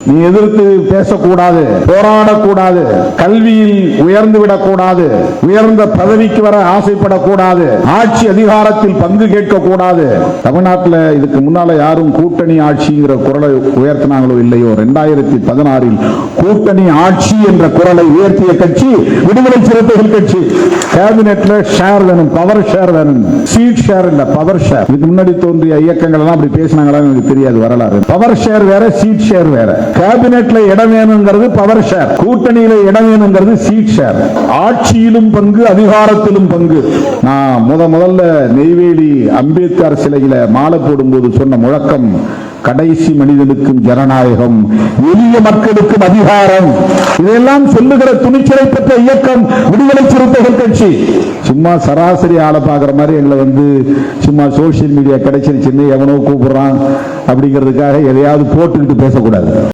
நீ எதிர்த்து பேசக்கூடாது, போராடக்கூடாது, கல்வியில் உயர்ந்து விடக்கூடாது, உயர்ந்த பதவிக்கு வர ஆசைப்படக்கூடாது, ஆட்சி அதிகாரத்தில் பங்கு கேட்கக்கூடாது. தமிழ்நாட்டில் இதுக்கு முன்னால யாரும் கூட்டணி ஆட்சிங்கிற குரலை உயர்த்தினாங்களோ இல்லையோ, 2016 கூட்டணி ஆட்சி என்ற குரலை உயர்த்திய கட்சி விடுதலை சிறுத்தைகள் கட்சி. கேபினெட்ல ஷேர் வேணும், பவர் ஷேர் வேணும், சீட் ஷேர் இல்ல பவர் ஷேர். இதுக்கு முன்னாடி தோன்றிய இயக்கங்கள் எல்லாம் அப்படி பேசினாங்களா எனக்கு தெரியாது வரலாறு. பவர் ஷேர் வேற, சீட் ஷேர் வேற. கேபினெட்ல இடம் வேணுங்கிறது பவர் ஷேர், கூட்டணியில இடம் வேணுங்கிறது சீட் ஷேர். ஆட்சியிலும் பங்கு, அதிகாரத்திலும் பங்கு. நான் முதல்ல நெய்வேலி அம்பேத்கர் சிலையில மாலை போடும்போது சொன்ன முழக்கம், கடைசி மனிதனுக்கும் ஜனநாயகம், எளிய மக்களுக்கும் அதிகாரம். இதெல்லாம் சொல்லுகிற துணிச்சலை பெற்ற இயக்கம் விடுதலை சிறுத்தைகள் கட்சி. சும்மா சராசரி ஆளை பாக்குற மாதிரி எங்களை சும்மா சோசியல் மீடியா கிடைச்சிருச்சுன்னு எவனோ கூப்பிடுறான் அப்படிங்கிறதுக்காக எதையாவது போட்டுக்கிட்டு பேசக்கூடாது.